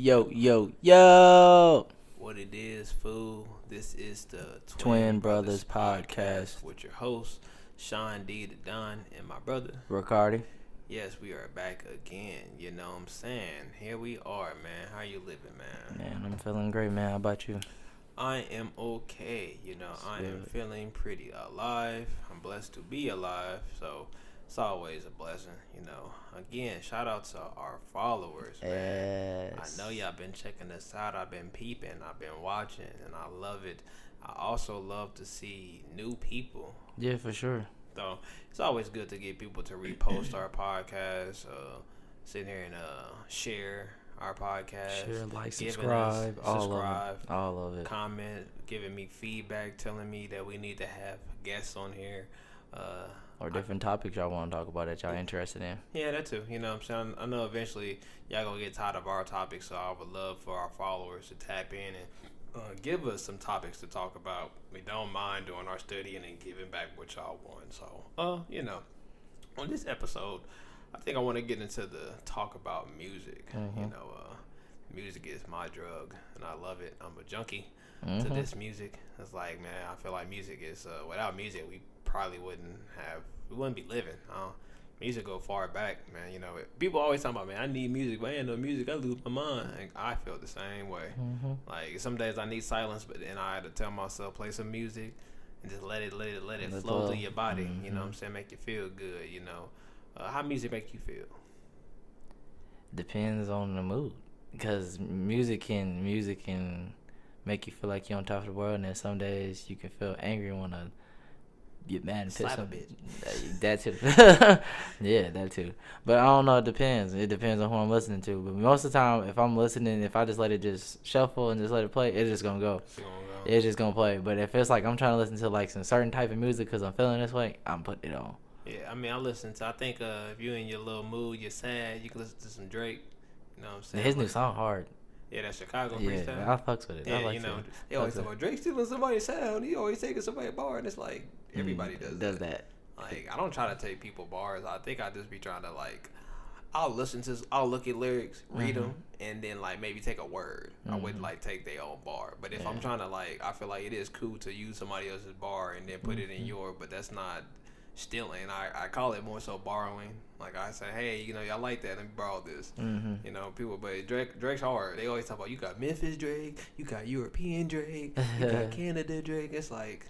Yo, yo, yo. What it is, fool? This is the Twin Brothers Podcast with your host, Sean D. the Don, and my brother. Rekardi. Yes, we are back again. You know what I'm saying? Here we are, man. How you living, man? Man, I'm feeling great, man. How about you? I am okay. I am feeling pretty alive. I'm blessed to be alive. So it's always a blessing, Again, shout out to our followers, man. Yes. I know y'all been checking us out. I've been peeping. I've been watching, and I love it. I also love to see new people. Yeah, for sure. So it's always good to get people to repost our podcast, sit here and share our podcast. Share, like, subscribe, all of it. Comment, giving me feedback, telling me that we need to have guests on here. Or different topics y'all want to talk about that y'all interested in. Yeah, that too. You know what I'm saying? I know eventually y'all going to get tired of our topics, so I would love for our followers to tap in and give us some topics to talk about. We don't mind doing our studying and giving back what y'all want. So, on this episode, I think I want to get into the talk about music. Mm-hmm. Music is my drug, and I love it. I'm a junkie to this music. It's like, man, I feel like music is, without music, we probably wouldn't be living. Music go far back, man. People always talk about, man, I need music, but I ain't no music, I lose my mind. And I feel the same way. Like, some days I need silence, but then I had to tell myself, play some music and just let it flow through your body. You know what I'm saying? Make you feel good. How music make you feel? Depends on the mood, because music can make you feel like you're on top of the world, and then some days you can feel angry and want to get mad and piss Slap a off. bitch. That too. Yeah, that too. But I don't know. It depends on who I'm listening to. But most of the time, if I'm listening, if I just let it just shuffle and just let it play, it's just gonna go. It's just gonna play. But if it's like I'm trying to listen to like some certain type of music because I'm feeling this way, I'm putting it on. Yeah, I think if you're in your little mood, you're sad, you can listen to some Drake. You know what I'm saying? His new song hard. Yeah, that Chicago Yeah, freestyle. I fucks with it. Yeah, I like they always talk about Drake stealing somebody's sound. He always taking somebody's bar, and it's like everybody does that. Like, I don't try to take people bars. I think I just be trying to I'll look at lyrics, read them, and then maybe take a word. I wouldn't take their own bar. But if I'm trying to I feel like it is cool to use somebody else's bar and then put it in your, but that's not stealing. I call it more so borrowing. Like, I say, hey, y'all like that, let me borrow this. People, but Drake's hard. They always talk about, you got Memphis Drake, you got European Drake, you got Canada Drake. It's like,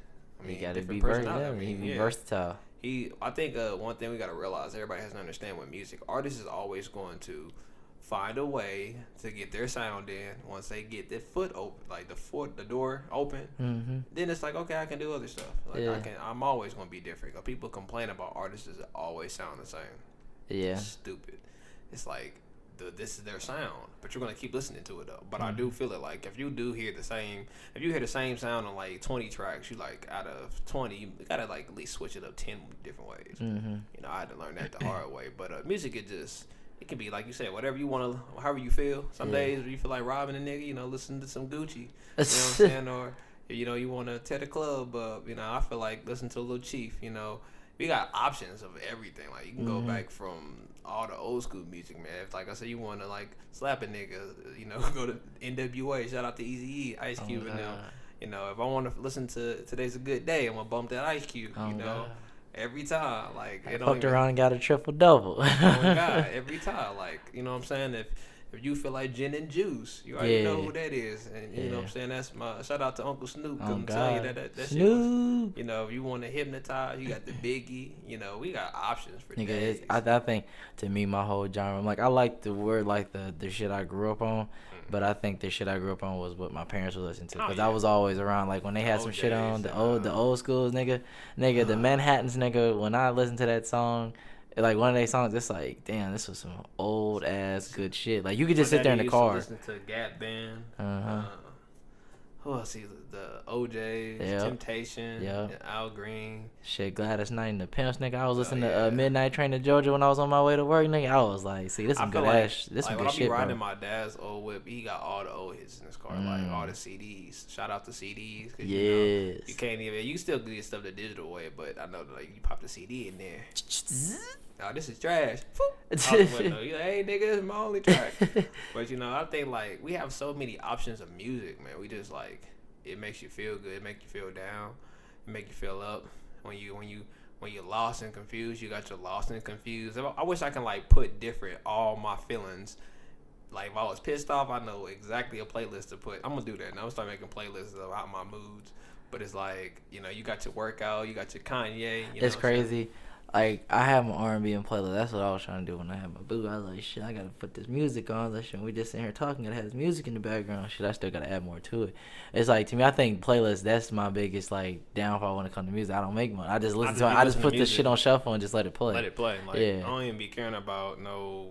you gotta be versatile. I think one thing we gotta realize, everybody has to understand with music, artists is always going to find a way to get their sound in. Once they get their foot open, the door open, then it's like, okay, I can do other stuff. I'm always gonna be different. Cause people complain about artists that always sound the same. Yeah, it's stupid. It's like this is their sound, but you're gonna keep listening to it though. But I do feel it if you do hear the same sound on 20 tracks, you out of 20, you gotta at least switch it up 10 different ways. I had to learn that the hard way. But music, it can be like you said, whatever you want to, however you feel. Some days you feel like robbing a nigga, listen to some Gucci. You know what I'm saying? Or you want to tear the club up. I feel like listen to a Lil Chief. We got options of everything. You can go back from all the old school music, man. If I said you want to slap a nigga, go to NWA. Shout out to Eazy-E, Ice Cube, and them. If I want to listen to Today's a Good Day, I'm gonna bump that Ice Cube. Every time, I fucked around and got a triple double. Oh my God, every time, you know what I'm saying? If you feel like gin and juice, you already know who that is, and you know what I'm saying. That's my shout out to Uncle Snoop. I'm telling you that Snoop. Shit was, if you want to hypnotize, you got the Biggie. We got options for days. I think to me, my whole genre, I like the word the shit I grew up on. But I think the shit I grew up on was what my parents would listen to, because I was always around when they had some shit on the old schools, nigga, the Manhattans, nigga. When I listened to that song, one of their songs, it's like, damn, this was some old ass good shit. You could just sit there in the car. Listen to Gap Band. Who else? The OJ's, Yep. Temptation, Yep. Al Green. Shit, Gladys Knight and the Pimps, nigga. I was listening to Midnight Train to Georgia when I was on my way to work, nigga. I was like, see, this some good ass, this some good shit, bro. When I be riding my dad's old whip, he got all the old hits in his car, like all the CDs. Shout out to CDs. Cause, yes. You can't even, you still get stuff the digital way, but I know like you pop the CD in there. Oh, this is trash. Out the window. You like, hey, nigga, this is my only track. But I think like we have so many options of music, man. We just like it makes you feel good, it makes you feel down, it make you feel up. When you're lost and confused, you got your lost and confused. I wish I can like put different all my feelings. Like if I was pissed off, I know exactly a playlist to put. I'm gonna do that. Now I'm gonna start making playlists about my moods. But it's like you got your workout, you got your Kanye. It's crazy. Like, I have my R&B and playlist. That's what I was trying to do when I had my boo. I was like, shit, I got to put this music on. Like, shit, we just sitting here talking. It has music in the background. Shit, I still got to add more to it. It's like, to me, I think playlists, that's my biggest, like, downfall when it comes to music. I don't make one. I just listen to it. I just put this shit on shuffle and just let it play. Let it play. Like, I don't even be caring about no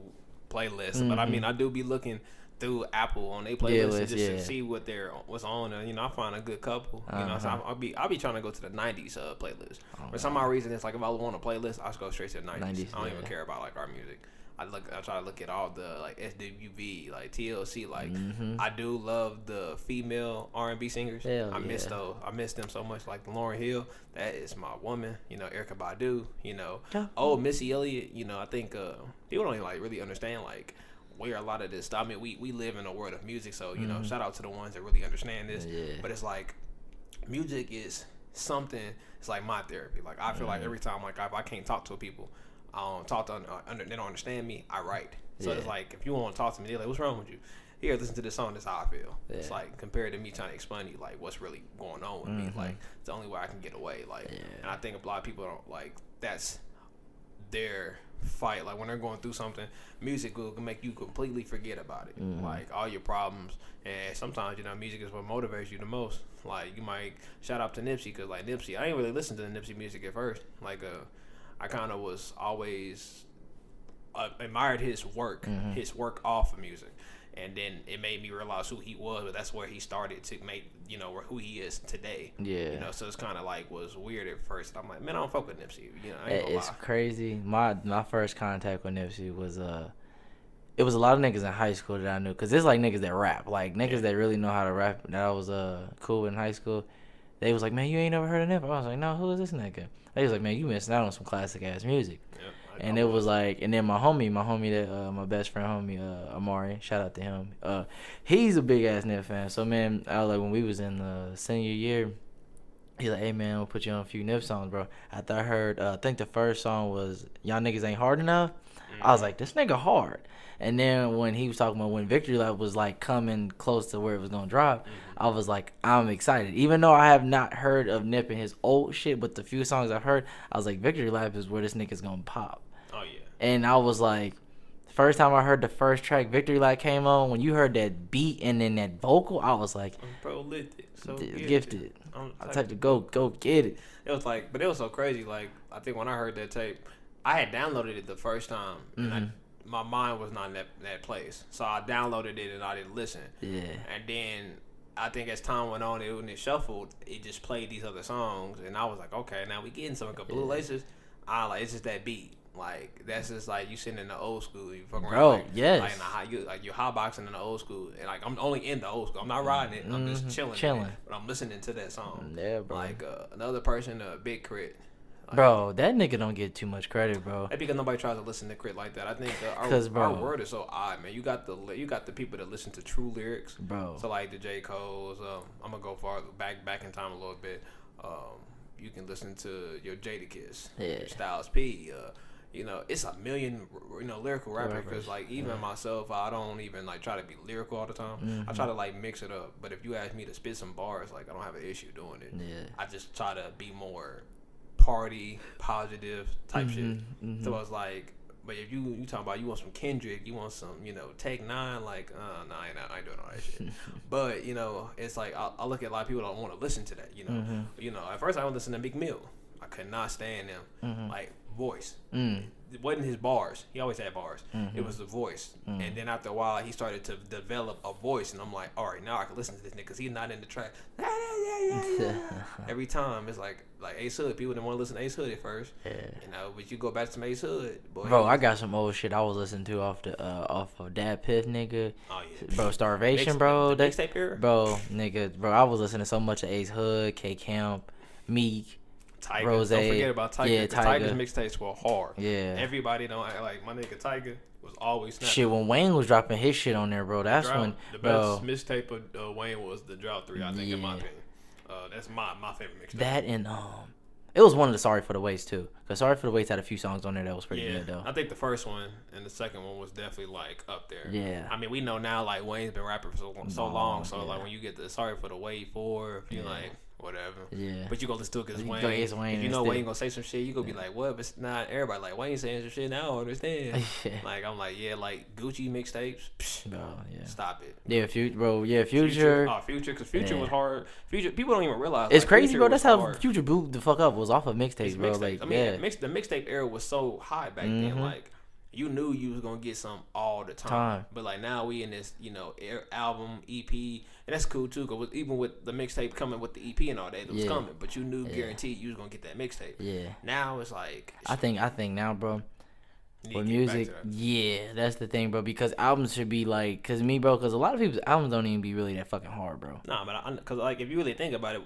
playlist. But, I mean, I do be looking through Apple on their playlist to see what's on, and I find a good couple. So I'll be trying to go to the '90s playlist. For some odd reason, it's like if I want a playlist, I just go straight to the '90s. I don't even care about like our music. I try to look at all the like SWV, like TLC. Like I do love the female R&B singers. I miss those. I miss them so much. Like Lauryn Hill, that is my woman. Erykah Badu. Missy Elliott. I think people don't even like really understand like where a lot of this stuff. I mean, we live in a world of music, so shout out to the ones that really understand this. But it's like music is something. It's like my therapy. Like I feel like every time, like if I can't talk to people, they don't understand me, I write. So it's like if you want to talk to me, they're like, "What's wrong with you?" Here, listen to this song. That's how I feel. It's like compared to me trying to explain to you like what's really going on with me. Like it's the only way I can get away. Like, and I think a lot of people don't like that's their fight. Like when they're going through something, music will make you completely forget about it, like all your problems. And sometimes music is what motivates you the most. Like you might shout out to Nipsey, because like Nipsey, I didn't really listen to the Nipsey music at first. Like I kind of was always admired his work off of music, and then it made me realize who he was. But that's where he started to make who he is today. So it's kind of like was weird at first. I'm like, man, I don't fuck with Nipsey. I ain't gonna it's lie. crazy. My first contact with Nipsey was it was a lot of niggas in high school that I knew, because it's like niggas that rap, like niggas that really know how to rap that I was cool with in high school. They was like, man, you ain't never heard of Nip? I was like, no, who is this nigga? They was like, man, you missing out on some classic ass music. And it was like, and then my homie that my best friend homie Amari, shout out to him. He's a big ass Nip fan. So man, I was like, when we was in the senior year, he's like, hey man, I'm gonna put you on a few Nip songs, bro. After I heard, I think the first song was Y'all Niggas Ain't Hard Enough. I was like, this nigga hard. And then when he was talking about when Victory Lap was like coming close to where it was gonna drop, I was like, I'm excited. Even though I have not heard of Nip and his old shit, but the few songs I've heard, I was like, Victory Lap is where this nigga's gonna pop. Oh yeah. And I was like, first time I heard the first track, Victory Lap came on, when you heard that beat and then that vocal, I was like, I'm prolific, so gifted. I typed to go get it. It was like, but it was so crazy. Like I think when I heard that tape, I had downloaded it the first time, and my mind was not in that place. So I downloaded it and I didn't listen. Yeah. And then I think as time went on, when it shuffled, it just played these other songs, and I was like, okay, now we getting some Blue Laces. It's just that beat. Like that's just like you sitting in the old school, you fucking around. Like, yes. Like you're hotboxing in the old school, and like I'm only in the old school. I'm not riding it. I'm just chilling. But I'm listening to that song. Yeah, bro. Like another person, Big Crit. Like, bro, that nigga don't get too much credit, bro. That's because nobody tries to listen to Crit like that. I think our word is so odd, man. You got the people that listen to true lyrics, bro. So like the J. Cole's. I'm gonna go far back in time a little bit. You can listen to your Jadakiss, Styles P. It's a million, lyrical rappers. Because like even myself, I don't even like try to be lyrical all the time. I try to like mix it up. But if you ask me to spit some bars, like I don't have an issue doing it. Yeah. I just try to be more party positive type shit. So I was like, but if you talking about you want some Kendrick, you want some Take 9, like nah, I ain't doing all that shit. But it's like I look at a lot of people that don't want to listen to that. At first I would listen to Meek Mill. I could not stand them. Mm-hmm. Like voice. Mm. It wasn't his bars. He always had bars. Mm-hmm. It was the voice. And then after a while, he started to develop a voice, and I'm like, all right, now I can listen to this nigga because he's not in the track. Every time it's like Ace Hood. People didn't want to listen to Ace Hood at first. Yeah. You know, but you go back to some Ace Hood, boy. Bro, I got some old shit I was listening to off of Dad Piff, nigga. Oh yeah. Bro, Starvation, bro. The mixtape era? Bro, I was listening to so much of Ace Hood, K Camp, Meek, Tyga. Rose. Don't forget about Tyga. Yeah, Tyga's mixtapes were hard. Yeah. Everybody don't act like my nigga Tyga was always snapping. Shit, when Wayne was dropping his shit on there, bro, that's when the bro, best mixtape of Wayne was the Drought 3, I think, in my opinion. That's my favorite mixtape. That and it was one of the Sorry for the Waste too, cause Sorry for the Waste had a few songs on there that was pretty good though. I think the first one and the second one was definitely like up there. Yeah. I mean, we know now like Wayne's been rapping for so long, so like when you get the Sorry for the Wait 4, if you like whatever. Yeah. But you gonna listen to it because You Wayne. go against Wayne if you know instead. Wayne gonna say some shit, you gonna be like, what? But it's not everybody like Wayne saying some shit. Now I don't understand. Like I'm like, yeah, like Gucci mixtapes. Psh, Bro, yeah. Stop it. Yeah, Future. Future, because Future was hard. Future, people don't even realize. It's like, crazy, Future bro. was That's how hard. Future blew the fuck up. Was off of mixtapes, bro. Mixtapes. Like, I mean, yeah. the mixtape era was so high back then. Like, you knew you was gonna get some all the time. But like now we in this, album EP, and that's cool too. Cause even with the mixtape coming with the EP and all that, it was coming. But you knew guaranteed you was gonna get that mixtape. Yeah. Now it's like I think now, bro. With music, yeah, that's the thing, bro. Because albums should be like, cause a lot of people's albums don't even be really that fucking hard, bro. Nah, but cause like if you really think about it,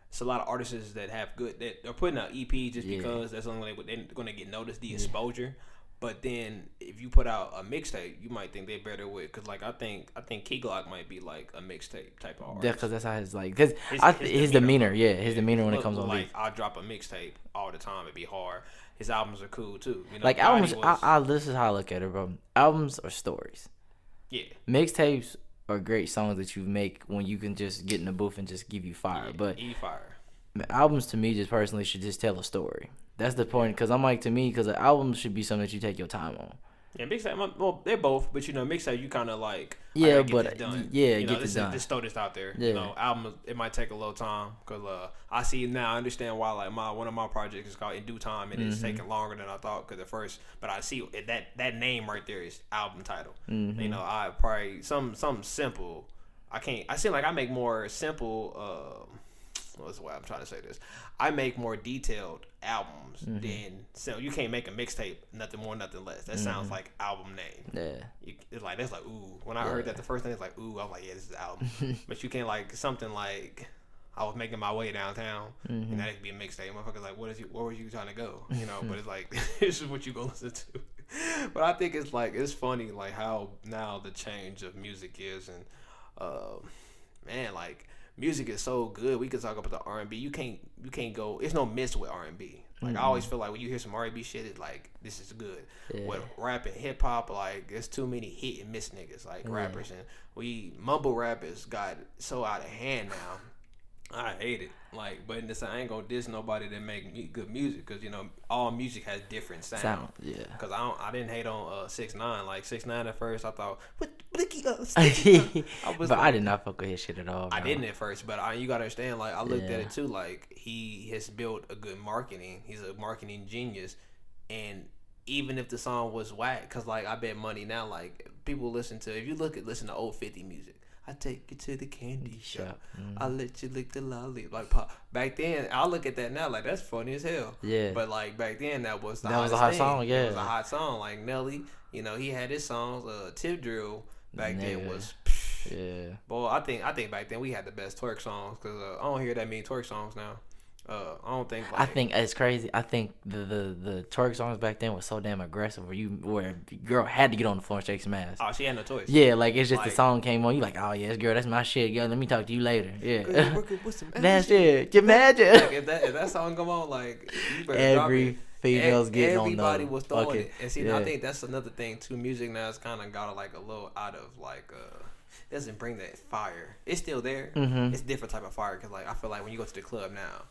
it's a lot of artists that have that are putting out EP just because that's the only way they're gonna get noticed, the exposure. But then if you put out a mixtape, you might think they're better with, cause like I think Key Glock might be like a mixtape type of artist. Yeah, cause that's how his like, cause his demeanor, his demeanor when it comes on like beat. I drop a mixtape all the time, it'd be hard. His albums are cool too. Like albums, this is how I look at it, bro. Albums are stories. Yeah. Mixtapes are great songs that you make when you can just get in the booth and just give you fire. But fire. Albums to me just personally should just tell a story. That's the point, because I'm like, to me, because albums should be something that you take your time on. Yeah, mixtape. Well, they're both, but mixtape you kind of like. Yeah, but get done. Just throw this out there. Yeah. Album it might take a little time because I see now. I understand why like one of my projects is called In Due Time and it's taking longer than I thought because at first. But I see that name right there is album title. I probably something simple. I seem like I make more simple. What's the way I'm trying to say this? I make more detailed albums than so you can't make a mixtape nothing more nothing less. That sounds like album name. Yeah, it's like that's like ooh. When I heard that the first thing, it's like ooh. I was like, yeah, this is the album. But you can't like something like I was making my way downtown and that could be a mixtape. Motherfuckers like, where were you trying to go? But it's like this is what you gonna listen to. But I think it's funny like how now the change of music is and man like. Music is so good. We could talk about the R&B. You can't go. There's no miss with R&B. Like I always feel like when you hear some R&B shit, it's like this is good. Yeah. With rap and hip hop, like there's too many hit and miss niggas like rappers, and we mumble rappers got so out of hand now. I hate it. Like, but in this, I ain't gonna diss nobody that make good music because all music has different sound. Yeah. Because I didn't hate on 6ix9ine. Like 6ix9ine at first, I thought what but I did not fuck with his shit at all. Bro. I didn't at first, but you gotta understand. Like I looked at it too. Like he has built a good marketing. He's a marketing genius, and even if the song was whack, because like I bet money now, like people listen to old 50 music. I take you to the candy shop. I let you lick the lolly. Like pop. Back then, I look at that now like that's funny as hell. Yeah. But like back then, that was a hot song. Yeah. It was a hot song. Like Nelly, he had his songs. Tip Drill back then was. Yeah. Boy, I think back then we had the best twerk songs because I don't hear that many twerk songs now. I don't think. Like, I think it's crazy. I think the twerk songs back then was so damn aggressive where a girl had to get on the floor and shake some ass. Oh, she had no choice. Yeah, like it's just the song came on. You like, oh yes, girl, that's my shit. Yo, let me talk to you later. Yeah, that's it. Imagine like, if that song come on, like you better drop it. Females getting on everybody was throwing it. And see, I think that's another thing too. Music now is kind of got like a little out of like doesn't bring that fire. It's still there. It's a different type of fire because like I feel like when you go to the club now.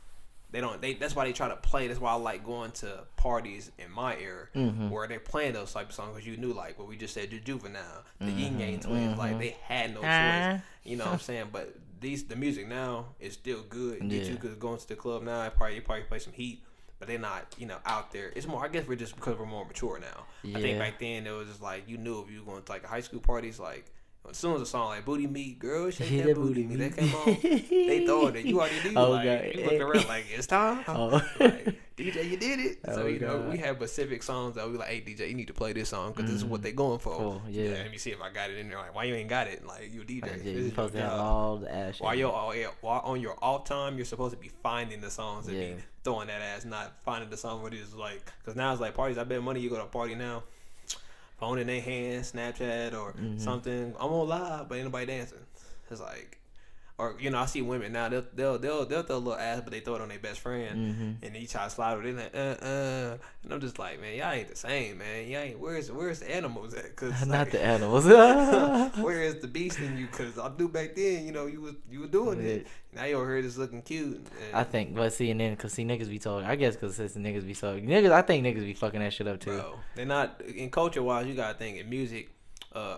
That's why they try to play. That's why I like going to parties in my era where they're playing those type of songs because you knew like what we just said, the Juvenile, the Yin Yang Twins, like they had no choice. You know what I'm saying? But the music now is still good. You could go into the club now, you probably play some Heat. but they're not, out there. It's more, I guess we're just because we're more mature now. Yeah. I think back then it was just like you knew if you were going to like a high school parties, like as soon as a song like Booty Meat, girl, shake that booty meat, that came on, they throw it. You already knew. Like God. You look around like it's time. Like, DJ, you did it. So we have specific songs that we like. Hey DJ, you need to play this song because this is what they going for. Cool. Yeah. Let me see if I got it in there. Like, why you ain't got it? Like you a DJ. Yeah, you're supposed to have all the ass. While on your off time, you're supposed to be finding the songs and be throwing that ass, not finding the song where it's like. Because now it's like parties. I bet money you go to a party now. Phone in their hand, Snapchat or something. I'm on live, but ain't nobody dancing. It's like, or I see women now. They'll throw a little ass, but they throw it on their best friend, and they try to slide with it. Like, and I'm just like, man, y'all ain't the same, man. Y'all ain't. Where's the animals at? Cause not the animals. Where is the beast in you? Cause I do back then, you was doing it. Now you over here just looking cute. I think, but see, and then cause niggas be talking. I guess cause since the niggas be talking, niggas. I think niggas be fucking that shit up too. Bro, they're not in culture wise. You gotta think in music.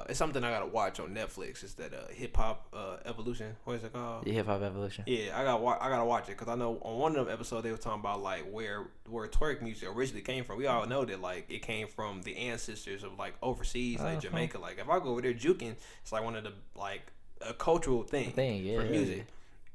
It's something I gotta watch on Netflix. It's that hip hop evolution. What is it called? The hip hop evolution. Yeah, I gotta watch it because I know on one of them episodes they were talking about like where twerk music originally came from. We all know that like it came from the ancestors of like overseas, like Jamaica. Like if I go over there juking, it's like one of the like a cultural thing for music. Yeah.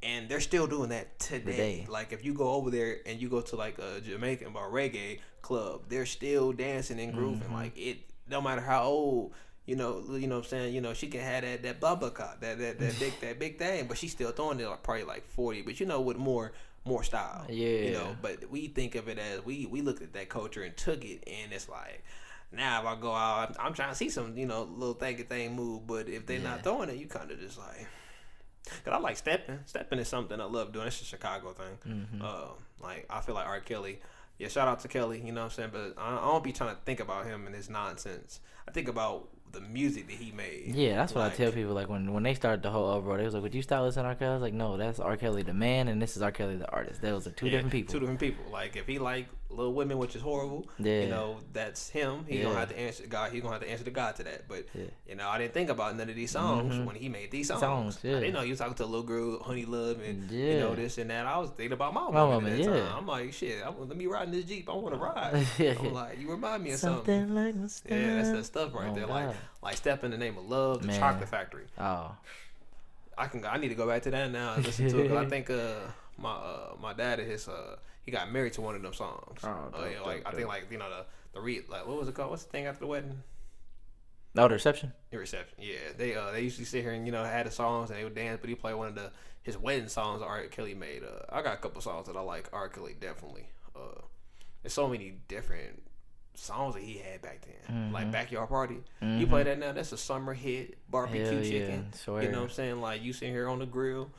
And they're still doing that today. Like if you go over there and you go to like a Jamaican or reggae club, they're still dancing and grooving. Like it, no matter how old. You know what I'm saying? She can have that bumper cock, that big thing, but she's still throwing it like probably like 40, but with more style. Yeah. But we think of it as we looked at that culture and took it, and it's like now if I go out, I'm trying to see some little thing move, but if they're not throwing it, you kind of just like. Cause I like stepping. Stepping is something I love doing. It's a Chicago thing. Like I feel like R. Kelly. Yeah, shout out to Kelly. You know what I'm saying? But I don't be trying to think about him and his nonsense. I think about the music that he made. Yeah, that's what I tell people. Like when they started the whole uproar, they was like, "Would you style this on R. Kelly?" I was like, "No, that's R. Kelly the man, and this is R. Kelly the artist. Those are two different people." Two different people. Like if he like Little Women, which is horrible. That's him. He gonna have to answer God. He gonna have to answer to God to that. But I didn't think about none of these songs when he made these songs. I didn't know he was talking to a little girl, Honey Love, and this and that. I was thinking about my woman at that time. I'm like, shit. Let me ride in this Jeep. I want to ride. I'm like, you remind me of something. Like that's that stuff right there. God. Like Step in the Name of Love, the Chocolate Factory. Oh, I need to go back to that now and listen to it. Cause I think my dad he got married to one of them songs. I think the read like what was it called? What's the thing after the wedding? No, the reception. The reception. Yeah, they usually sit here and had the songs and they would dance, but he played one of his wedding songs R. Kelly made. I got a couple songs that I like. R. Kelly definitely. There's so many different songs that he had back then, like Backyard Party. You play that now, that's a summer hit. Barbecue Chicken. Swear. You know what I'm saying? Like you sitting here on the grill.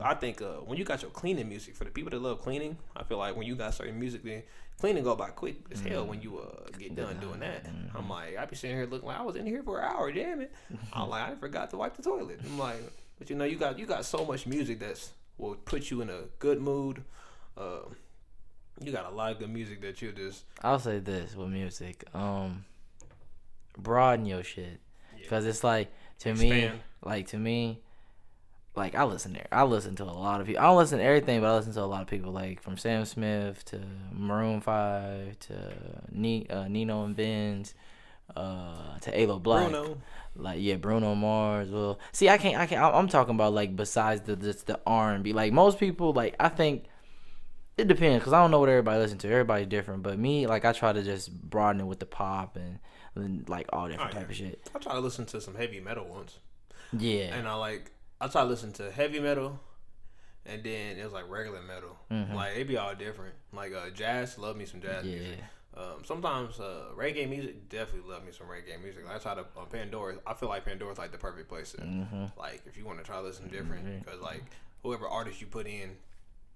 I think when you got your cleaning music, for the people that love cleaning, I feel like when you got certain music, then cleaning go by quick as hell when you get done doing that. I'm like, I be sitting here looking like I was in here for an hour, damn it. I'm like, I forgot to wipe the toilet. I'm like, but you got so much music that's will put you in a good mood. You got a lot of good music that you just. I'll say this with music, broaden your shit, because it's like to me, like I listen to a lot of people. I don't listen to everything, but I listen to a lot of people, like from Sam Smith to Maroon 5 to Nino and Benz, to Alo Black. Bruno. Like Bruno Mars. Well, see, I can't. I'm talking about like besides the R&B. Like most people, like I think. It depends, because I don't know what everybody listens to. Everybody's different. But me, like, I try to just broaden it with the pop and like, all different type of shit. I try to listen to some heavy metal ones. Yeah. And I try to listen to heavy metal, and then it was, like, regular metal. Like, they be all different. Like, jazz, love me some jazz music. Sometimes reggae music, definitely love me some reggae music. Like, I try to, on Pandora, I feel like Pandora's, like, the perfect place to, like, if you want to try to listen different. Because, like, whoever artist you put in,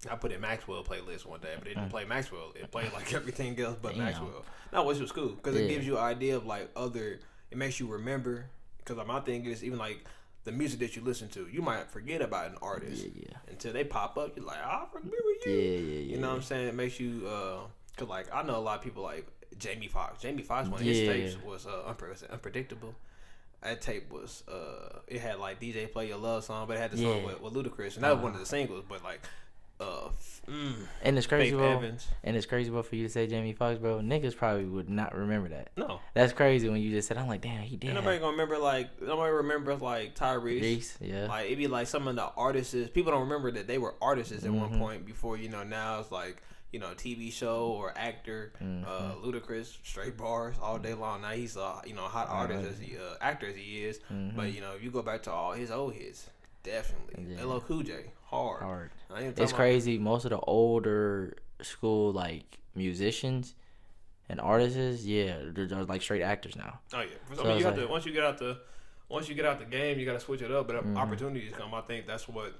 I put in Maxwell playlist one day, but it didn't play Maxwell. It played like everything else but Maxwell. No, which was cool because it gives you an idea of like it makes you remember. Because my thing is even like the music that you listen to, you might forget about an artist until they pop up. You're like, I remember you. You know what I'm saying? It makes you because like I know a lot of people like Jamie Foxx. Jamie Foxx, one of his tapes was Unpredictable. That tape was it had like DJ Play Your Love song, but it had the song with Ludacris, and that was one of the singles. But like And it's crazy, Faith bro. Evans. And it's crazy, bro, for you to say Jamie Foxx, bro. Niggas probably would not remember that. No. That's crazy when you just said, I'm like, damn, he did. And nobody remembers like Tyrese. Reese, yeah. Like it'd be like some of the artists. People don't remember that they were artists at one point before. Now it's like TV show or actor. Ludacris, straight bars all day long. Now he's a hot artist as he actor as he is. But if you go back to all his old hits, definitely LL Cool J, hard. It's crazy. Most of the older school like musicians and artists, they're like straight actors now. Oh yeah. So, you have to once you get out the game, you got to switch it up. But opportunities come. I think that's what.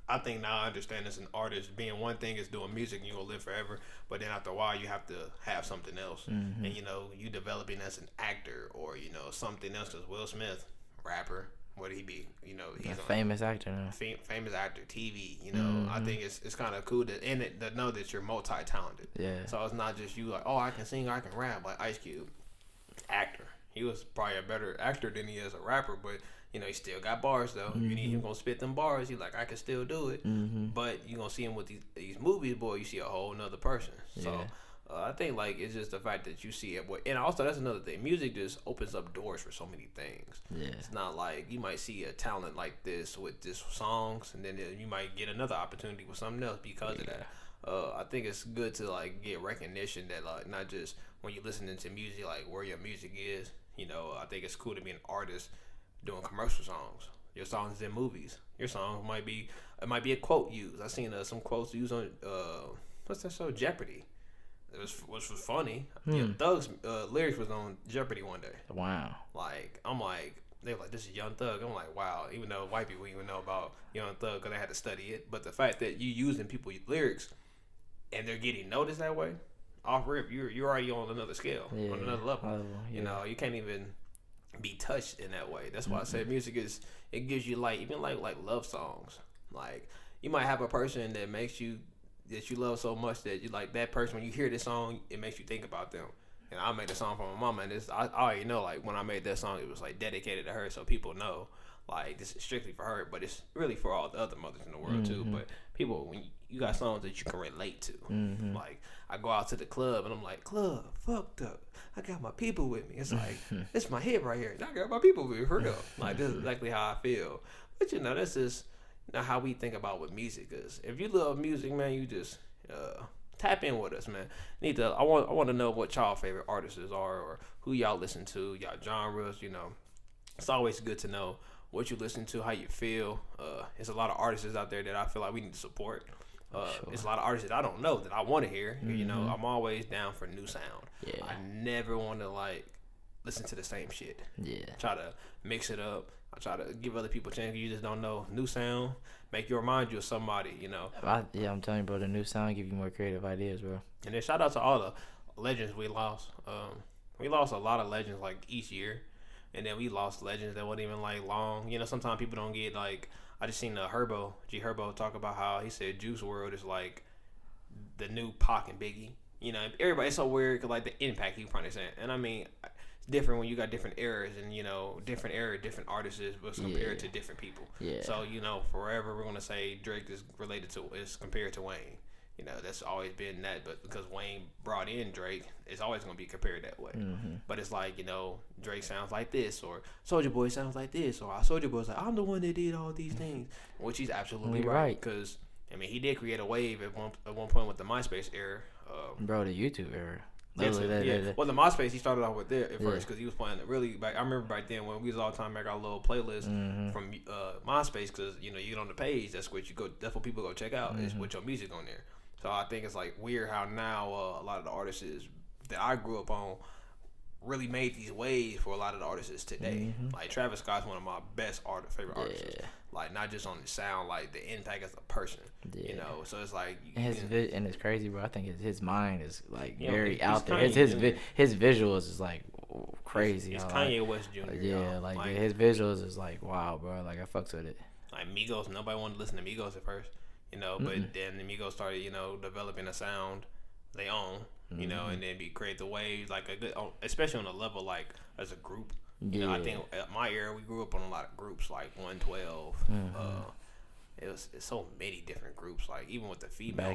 I think now I understand as an artist, being one thing is doing music and you're going to live forever, but then after a while you have to have something else. And, you developing as an actor or, something else, because Will Smith, rapper, what did he be? He's a famous actor now. Famous actor, TV, I think it's kind of cool to know that you're multi-talented. Yeah. So it's not just you like, oh, I can sing, I can rap, like Ice Cube. Actor. He was probably a better actor than he is a rapper, but he still got bars though. You need him gonna spit them bars. He's like, I can still do it. But you gonna see him with these movies, boy. You see a whole nother person. So I think like it's just the fact that you see it. And also that's another thing. Music just opens up doors for so many things. Yeah. It's not like you might see a talent like this with this songs, and then you might get another opportunity with something else because of that. I think it's good to like get recognition that like not just when you're listening to music, like where your music is. I think it's cool to be an artist doing commercial songs. Your songs in movies. Your song might be a quote used. I seen some quotes used on what's that show, Jeopardy. Which was funny. Thug's lyrics was on Jeopardy one day. Wow. Like I'm like they were like, this is Young Thug. I'm like, wow. Even though white people even know about Young Thug because they had to study it, but the fact that you using people's lyrics and they're getting noticed that way, off rip, you're already on another scale, on another level. You can't even be touched in that way. That's why I say music it gives you like even like love songs. Like you might have a person that you love so much that you like that person. When you hear this song, it makes you think about them. And I made a song for my mama, and I already know like when I made that song, it was like dedicated to her, so people know like this is strictly for her, but it's really for all the other mothers in the world too. But people, when you got songs that you can relate to, like I go out to the club and I'm like, club fucked up. I got my people with me. It's like it's my hit right here. I got my people with me for real. Like this is exactly how I feel. But that's just not how we think about with music. Cause if you love music, man, you just tap in with us, man. I want to know what y'all favorite artists are or who y'all listen to, y'all genres. It's always good to know what you listen to, how you feel. There's a lot of artists out there that I feel like we need to support. There's a lot of artists that I don't know that I want to hear. I'm always down for new sound. Yeah. I never want to like listen to the same shit. Yeah. Try to mix it up. I try to give other people a chance. You just don't know new sound. Make you remind you of somebody. I'm telling you, bro. The new sound give you more creative ideas, bro. And then shout out to all the legends we lost. We lost a lot of legends like each year. And then we lost legends that wasn't even like long. Sometimes people don't get like. I just seen G Herbo talk about how he said Juice WRLD is like the new Pac and Biggie. Everybody, it's so weird because like the impact he probably saying. And I mean, it's different when you got different eras and different era, different artists was compared to different people. Yeah. So forever we're gonna say Drake is compared to Wayne. That's always been that, but because Wayne brought in Drake, it's always going to be compared that way. But it's like, Drake sounds like this, or Soulja Boy sounds like this, or Soulja Boy's like, I'm the one that did all these things, which he's absolutely right. Because, he did create a wave at one point with the MySpace era. Bro, the YouTube era. Well, the MySpace, he started off with there at first because he was playing it really back. I remember back then when we was all the time make our little playlist from MySpace because, you get on the page, that's what people go check out, is with your music on there. So I think it's like weird how now a lot of the artists that I grew up on really made these waves for a lot of the artists today. Like Travis Scott's one of my best favorite artists. Like not just on the sound, like the impact as a person. So it's like and it's crazy, bro. I think his mind is like very out there. His visuals is like crazy. It's Kanye West Jr. His visuals is like wow, bro. Like I fucks with it. Like Migos, nobody wanted to listen to Migos at first. But then the Migos started, developing a sound they own, and then create the waves, like a good, especially on a level like as a group. I think at my era we grew up on a lot of groups like 112, it's so many different groups. Like even with the female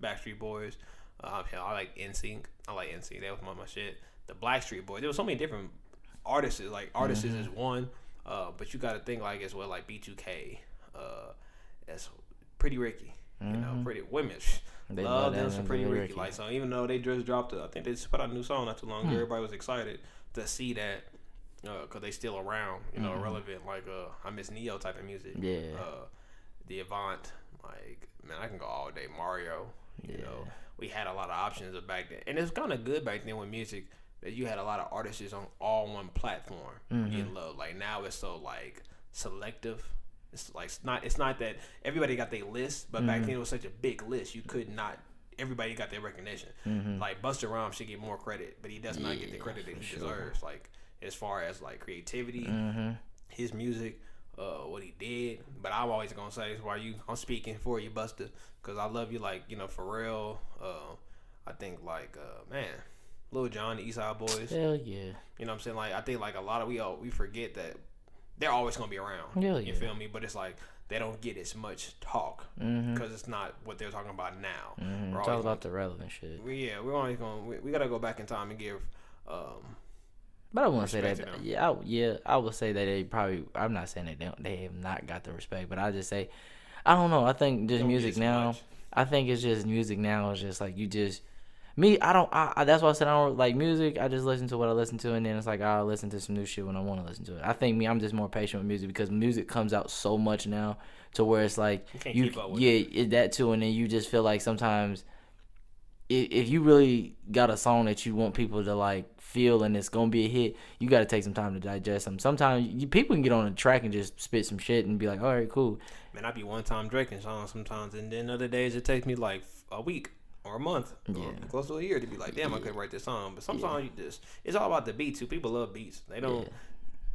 Backstreet Boys. I like NSYNC. I like NSYNC. That was my shit. The Blackstreet Boys. There was so many different artists. Like artists is one, but you got to think like as well like B2K. That's Pretty Ricky. You know, Pretty women. They love them some Pretty Ricky. Like so, even though they just dropped, I think they just put out a new song not too long ago. Everybody was excited to see that because they still around. You know, relevant. Like I Miss Neo type of music. Yeah. The Avant. Like man, I can go all day. Mario. You know, we had a lot of options back then, and it's kind of good back then with music that you had a lot of artists on all one platform getting love. Like now it's so like selective. It's like it's not that everybody got their list, but back then it was such a big list you could not. Everybody got their recognition. Like Busta Rhymes should get more credit, but he does not get the credit that he deserves. Like as far as like creativity, his music. What he did, but I'm always gonna say is I'm speaking for you, Busta, because I love you. Like you know, for real. I think like man, Lil Jon, the East Side Boys. Hell yeah. You know what I'm saying? Like I think like a lot of we forget that they're always gonna be around. Hell yeah. You feel me? But it's like they don't get as much talk because it's not what they're talking about now. It's all about the relevant shit. We're always gonna we gotta go back in time and give. But I wouldn't say that. I would say that they probably. I'm not saying they have not got the respect, but I just say, I don't know. I think just music now. Much. I think it's just music now. It's just like you just me. I don't. That's why I said I don't like music. I just listen to what I listen to, and then it's like I'll listen to some new shit when I want to listen to it. I think I'm just more patient with music because music comes out so much now to where it's like that too, and then you just feel like sometimes. If you really got a song that you want people to like feel and it's gonna be a hit, you got to take some time to digest them. Sometimes people can get on a track and just spit some shit and be like, all right, cool. Man, I be one time drinking songs sometimes, and then other days it takes me like a week or a month, or close to a year to be like, damn, I couldn't write this song. But some songs it's all about the beat too. People love beats. They don't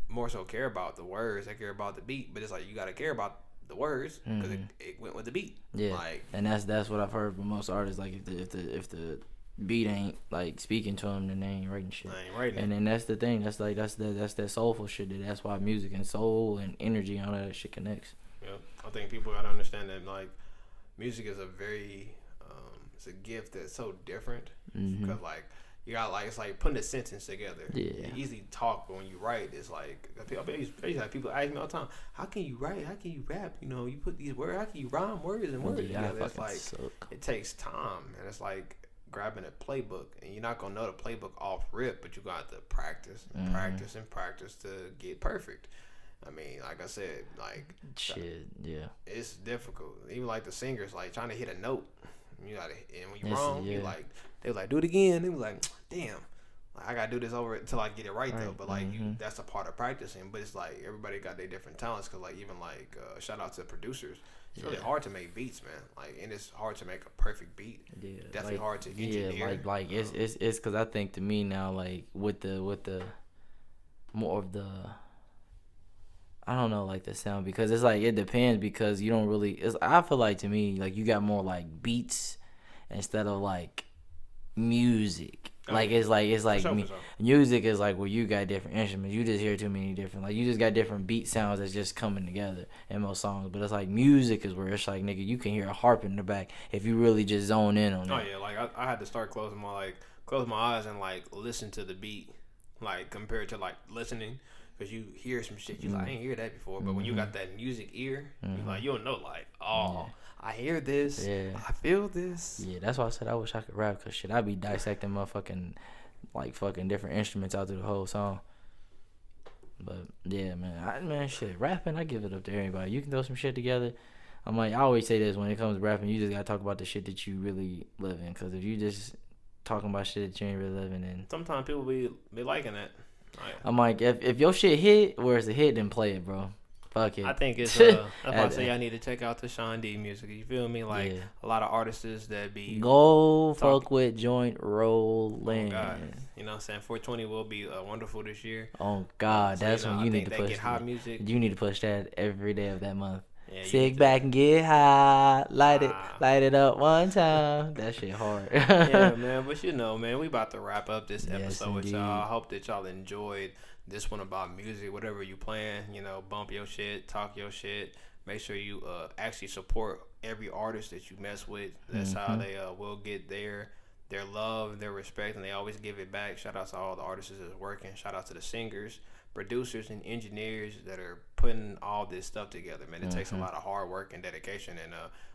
more so care about the words. They care about the beat. But it's like you got to care about the words because it went with the beat. Yeah, like, and that's what I've heard from most artists. Like if the beat ain't like speaking to them, then they ain't writing shit. I ain't writing. And then that's the thing. That's that soulful shit. That's why music and soul and energy and all that shit connects. Yeah, I think people gotta understand that like music is a very it's a gift that's so different because like. You got like it's like putting a sentence together. Yeah. You easily talk, but when you write, it's like I used to have people ask me all the time, "How can you write? How can you rap? You know, you put these words. How can you rhyme words and words together?" It's like it takes time, and it's like grabbing a playbook, and you're not gonna know the playbook off rip, but you got to practice and practice and practice to get perfect. I mean, like I said, like shit, it's difficult. Even like the singers, like trying to hit a note. You gotta, and when you're wrong, you like they were like do it again. They were like, damn, like, I gotta do this over until I get it right though. But like that's a part of practicing. But it's like everybody got their different talents. Cause like even like shout out to producers. It's really hard to make beats, man. Like and it's hard to make a perfect beat. Yeah, definitely hard to engineer. Yeah, like it's cause I think to me now like with the more of the. I don't know, like the sound because it's like it depends because you don't really. I feel like to me, like you got more like beats instead of like music. Like it's like music is like where you got different instruments. You just hear too many different. Like you just got different beat sounds that's just coming together in most songs. But it's like music is where it's like nigga, you can hear a harp in the back if you really just zone in on it. Oh yeah, like I had to start closing my eyes and like listen to the beat, like compared to like listening. Because you hear some shit, you like, I ain't hear that before. But when you got that music ear, you like, you'll know, like, I hear this. Yeah. I feel this. Yeah, that's why I said I wish I could rap. Because shit, I be dissecting motherfucking, like, fucking different instruments out through the whole song. But, yeah, man, shit, rapping, I give it up to everybody. You can throw some shit together. I'm like, I always say this, when it comes to rapping, you just got to talk about the shit that you really live in. Because if you just talking about shit that you ain't really living in. Sometimes people be liking that. I'm like, if your shit hit, where it's a hit, then play it, bro. Fuck it. I think it's that's why I say I need to check out the Sean D music. You feel me? Like a lot of artists that be fuck with joint rolling. Oh God. You know what I'm saying? 420 will be wonderful this year. Oh God, that's when you need to push hot music. You need to push that every day of that month. Yeah, sit back and get high, light it up one time. That shit hard. Yeah, man. But you know, man, we about to wrap up this episode with y'all. I hope that y'all enjoyed this one about music. Whatever you playing, you know, bump your shit, talk your shit, Make sure you actually support every artist that you mess with. That's how they will get their love, their respect, and they always give it back. Shout out to all the artists that's working. Shout out to the singers, producers, and engineers that are putting all this stuff together. Man, it takes a lot of hard work and dedication, and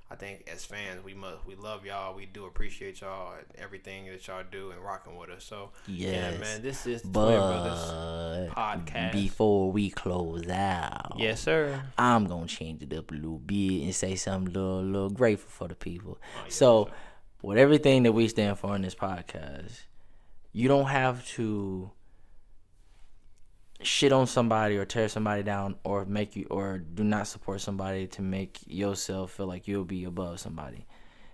I think as fans, we love y'all. We do appreciate y'all and everything that y'all do and rocking with us. So yeah, man, this is the Twin Brothers podcast. Before we close out, yes, sir, I'm gonna change it up a little bit and say something a little grateful for the people. So, with everything that we stand for in this podcast, you don't have to shit on somebody or tear somebody down or do not support somebody to make yourself feel like you'll be above somebody.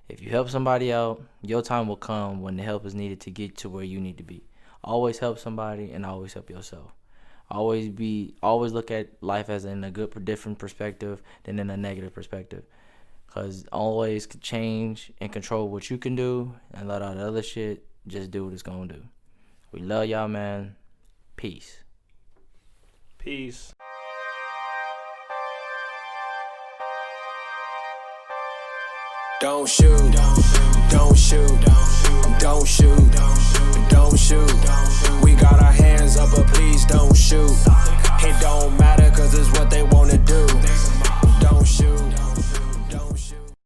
If you help somebody out, your time will come when the help is needed to get to where you need to be. Always help somebody and always help yourself. Always look at life as in a different perspective than in a negative perspective. Cause always change and control what you can do and let all the other shit just do what it's gonna do. We love y'all, man. Peace. Peace. Don't shoot, don't shoot, don't shoot, don't shoot. We got our hands up, but please don't shoot. It don't matter, cause it's what they wanna do. Don't shoot.